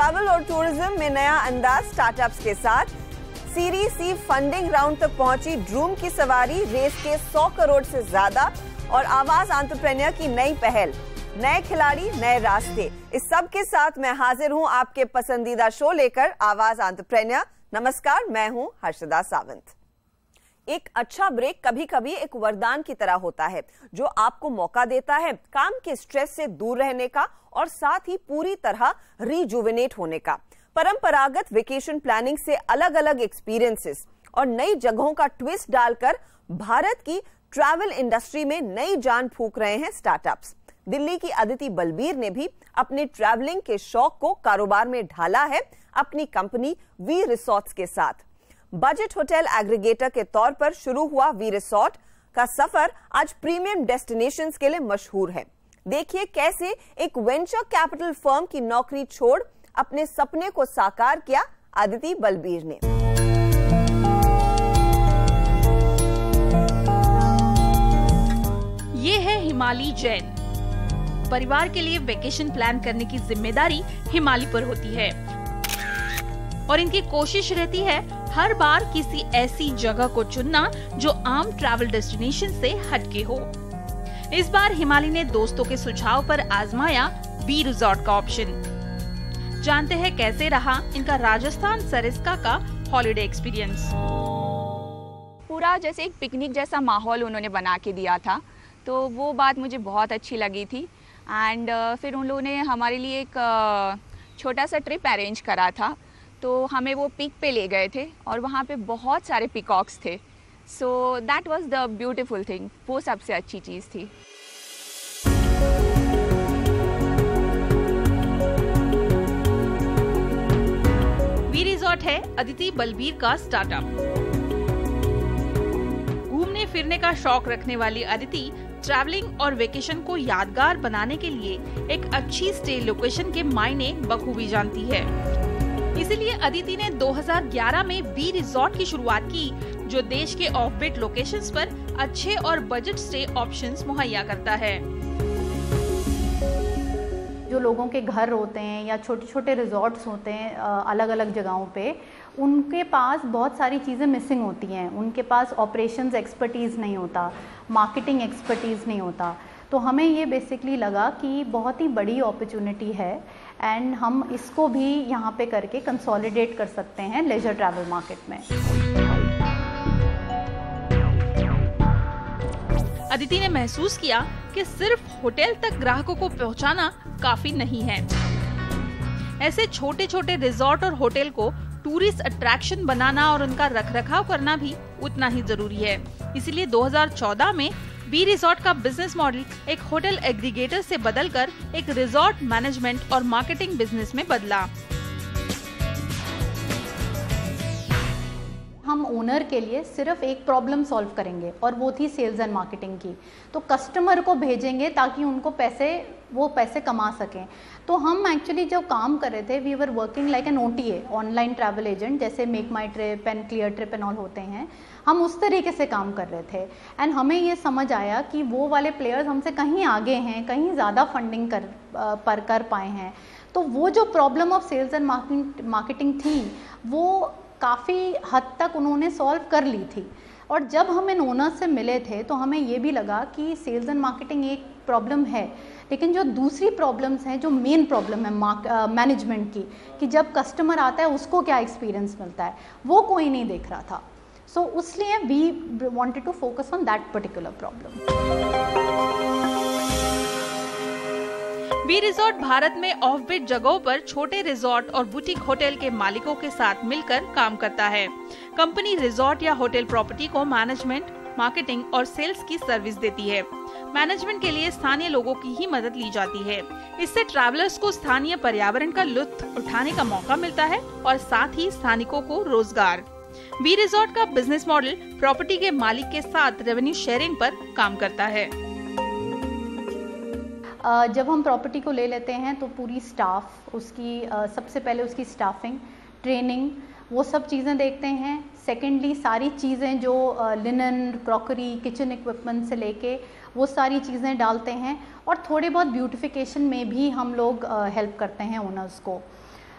Travel और tourism में नया अंदाज स्टार्टअप्स के साथ। सीरीज सी फंडिंग राउंड तक पहुंची ड्रूम की सवारी, रेस के 100 करोड़ से ज्यादा और आवाज एंटरप्रेन्योर की नई पहल। नए खिलाड़ी, नए रास्ते, इस सब के साथ मैं हाजिर हूं आपके पसंदीदा शो लेकर, आवाज एंटरप्रेन्योर। नमस्कार, मैं हूं हर्षदा सावंत। एक अच्छा ब्रेक कभी कभी एक वरदान की तरह होता है, जो आपको मौका देता है काम के स्ट्रेस से दूर रहने का और साथ ही पूरी तरह रिजुविनेट होने का। परंपरागत वेकेशन प्लानिंग से अलग अलग एक्सपीरियंसेस और नई जगहों का ट्विस्ट डालकर भारत की ट्रैवल इंडस्ट्री में नई जान फूंक रहे हैं स्टार्टअप्स। दिल्ली की अदिति बलबीर ने भी अपने ट्रैवलिंग के शौक को कारोबार में ढाला है अपनी कंपनी वी रिसॉर्ट्स के साथ। बजट होटल एग्रीगेटर के तौर पर शुरू हुआ वी रिसॉर्ट का सफर आज प्रीमियम डेस्टिनेशंस के लिए मशहूर है। देखिए कैसे एक वेंचर कैपिटल फर्म की नौकरी छोड़ अपने सपने को साकार किया अदिति बलबीर ने। ये है हिमाली जैन। परिवार के लिए वेकेशन प्लान करने की जिम्मेदारी हिमाली पर होती है और इनकी कोशिश रहती है हर बार किसी ऐसी जगह को चुनना जो आम ट्रैवल डेस्टिनेशन से हटके हो। इस बार हिमाली ने दोस्तों के सुझाव पर आजमाया वी रिजॉर्ट का ऑप्शन। जानते हैं कैसे रहा इनका राजस्थान सरिस्का का हॉलिडे एक्सपीरियंस। पूरा जैसे एक पिकनिक जैसा माहौल उन्होंने बना के दिया था, तो वो बात मुझे बहुत अच्छी लगी थी। एंड फिर उन लोगों ने हमारे लिए एक छोटा सा ट्रिप अरेंज करा था, तो हमें वो पीक पे ले गए थे और वहाँ पे बहुत सारे पिकॉक्स थे। So that was the beautiful thing, वो सबसे अच्छी चीज़ थी। वी रिजॉर्ट है अदिति बलबीर का स्टार्टअप। घूमने फिरने का शौक रखने वाली अदिति ट्रैवलिंग और वेकेशन को यादगार बनाने के लिए एक अच्छी स्टे लोकेशन के मायने बखूबी जानती है। इसीलिए अदिति ने 2011 में वी रिजॉर्ट की शुरुआत की, जो देश के ऑफ बीट लोकेशंस पर अच्छे और बजट स्टे ऑप्शंस मुहैया करता है। जो लोगों के घर होते हैं या छोटे छोटे रिजॉर्ट्स होते हैं अलग अलग जगहों पे, उनके पास बहुत सारी चीज़ें मिसिंग होती हैं। उनके पास ऑपरेशंस एक्सपर्टीज़ नहीं होता, मार्केटिंग एक्सपर्टीज़ नहीं होता। तो हमें ये बेसिकली लगा कि बहुत ही बड़ी अपॉर्चुनिटी है एंड हम इसको भी यहाँ पे करके कंसोलिडेट कर सकते हैं लेजर ट्रैवल मार्केट में। अदिति ने महसूस किया कि सिर्फ होटल तक ग्राहकों को पहुंचाना काफी नहीं है। ऐसे छोटे छोटे रिजॉर्ट और होटल को टूरिस्ट अट्रैक्शन बनाना और उनका रखरखाव करना भी उतना ही जरूरी है। इसलिए 2014 में वी रिजॉर्ट का बिजनेस मॉडल एक होटल एग्रीगेटर से बदलकर एक रिजॉर्ट मैनेजमेंट और मार्केटिंग बिजनेस में बदला। हम ओनर के लिए सिर्फ एक प्रॉब्लम सॉल्व करेंगे और वो थी सेल्स एंड मार्केटिंग की। तो कस्टमर को भेजेंगे ताकि उनको वो पैसे कमा सकें। तो हम एक्चुअली जो काम कर रहे थे, we were working like an OTA, online travel agent, जैसे make my trip and clear trip and all होते हैं। हम उस तरीके से काम कर रहे थे एंड हमें ये समझ आया कि वो वाले प्लेयर्स हमसे कहीं आगे हैं, कहीं ज़्यादा फंडिंग कर पाए हैं। तो वो जो problem of sales and marketing थी, वो काफ़ी हद तक उन्होंने सॉल्व कर ली थी। और जब हम इन ओनर्स से मिले थे तो हमें ये भी लगा कि सेल्स एंड मार्केटिंग एक प्रॉब्लम है, लेकिन जो दूसरी प्रॉब्लम्स हैं, जो मेन प्रॉब्लम है मैनेजमेंट की, कि जब कस्टमर आता है उसको क्या एक्सपीरियंस मिलता है, वो कोई नहीं देख रहा था। सो इसलिए we wanted to focus on that particular problem. We resort Bharat में ऑफ बीट जगहों पर छोटे रिजॉर्ट और बुटीक होटल के मालिकों के साथ मिलकर काम करता है। कंपनी रिजॉर्ट या होटल प्रॉपर्टी को मैनेजमेंट, मार्केटिंग और सेल्स की सर्विस देती है। मैनेजमेंट के लिए स्थानीय लोगों की ही मदद ली जाती है। इससे ट्रैवलर्स को स्थानीय पर्यावरण का लुत्फ उठाने का मौका मिलता है और साथ ही स्थानिकों को रोजगार। वी रिजॉर्ट का बिजनेस मॉडल प्रॉपर्टी के मालिक के साथ रेवेन्यू शेयरिंग पर काम करता है। जब हम प्रॉपर्टी को ले लेते हैं तो पूरी स्टाफ उसकी सबसे पहले उसकी स्टाफिंग, ट्रेनिंग, वो सब चीज़ें देखते हैं। सेकेंडली सारी चीज़ें जो लिनन, क्रॉकरी, किचन इक्विपमेंट से लेके वो सारी चीज़ें डालते हैं और थोड़े बहुत ब्यूटिफिकेशन में भी हम लोग हेल्प करते हैं ओनर्स को।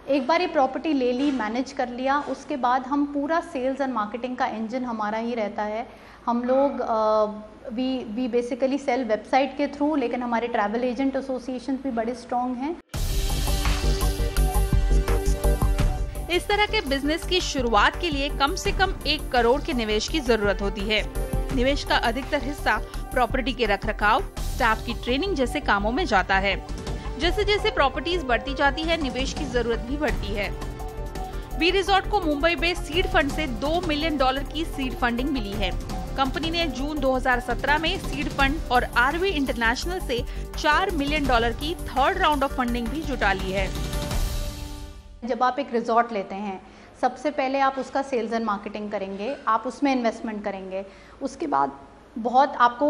एक बार ये प्रॉपर्टी ले ली, मैनेज कर लिया, उसके बाद हम पूरा सेल्स एंड मार्केटिंग का इंजन हमारा ही रहता है। हम लोग वी बेसिकली सेल वेबसाइट के थ्रू, लेकिन हमारे ट्रैवल एजेंट एसोसिएशन भी बड़े स्ट्रॉन्ग हैं। इस तरह के बिजनेस की शुरुआत के लिए कम से कम 1 करोड़ के निवेश की जरूरत होती है। निवेश का अधिकतर हिस्सा प्रॉपर्टी के रखरखाव, स्टाफ की ट्रेनिंग जैसे कामों में जाता है। जैसे जैसे प्रॉपर्टीज बढ़ती जाती है, निवेश की जरूरत भी बढ़ती है। वी रिजॉर्ट को मुंबई बेस्ड सीड फंड से $2 मिलियन की सीड फंडिंग मिली है। कंपनी ने जून 2017 में सीड फंड और आरवी इंटरनेशनल से $4 मिलियन की 3rd राउंड ऑफ फंडिंग भी जुटा ली है। जब आप एक रिजॉर्ट लेते हैं, सबसे पहले आप उसका सेल्स एंड मार्केटिंग करेंगे, आप उसमें इन्वेस्टमेंट करेंगे। उसके बाद बहुत आपको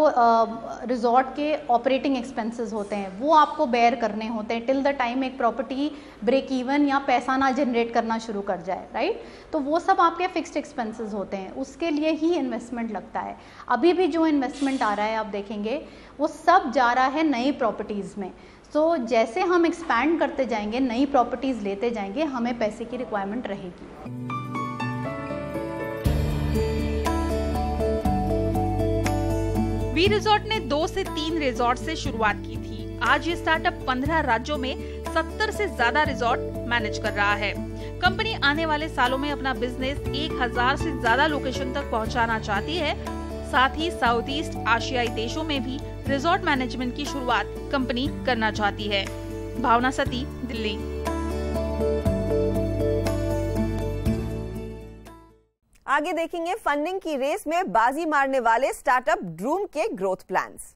रिजॉर्ट के ऑपरेटिंग एक्सपेंसेस होते हैं, वो आपको बेयर करने होते हैं टिल द टाइम एक प्रॉपर्टी ब्रेक इवन या पैसा ना जनरेट करना शुरू कर जाए, राइट। तो वो सब आपके फिक्स्ड एक्सपेंसेस होते हैं, उसके लिए ही इन्वेस्टमेंट लगता है। अभी भी जो इन्वेस्टमेंट आ रहा है आप देखेंगे वो सब जा रहा है नई प्रॉपर्टीज़ में। तो जैसे हम एक्सपैंड करते जाएंगे, नई प्रॉपर्टीज़ लेते जाएंगे, हमें पैसे की रिक्वायरमेंट रहेगी। वी रिजॉर्ट ने 2 से 3 रिजॉर्ट से शुरुआत की थी। आज ये स्टार्टअप 15 राज्यों में 70 से ज्यादा रिजॉर्ट मैनेज कर रहा है। कंपनी आने वाले सालों में अपना बिजनेस 1000 से ज्यादा लोकेशन तक पहुंचाना चाहती है। साथ ही साउथ ईस्ट एशियाई देशों में भी रिजॉर्ट मैनेजमेंट की शुरुआत कंपनी करना चाहती है। भावना सती, दिल्ली। आगे देखेंगे फंडिंग की रेस में बाजी मारने वाले स्टार्टअप ड्रूम के ग्रोथ प्लान्स।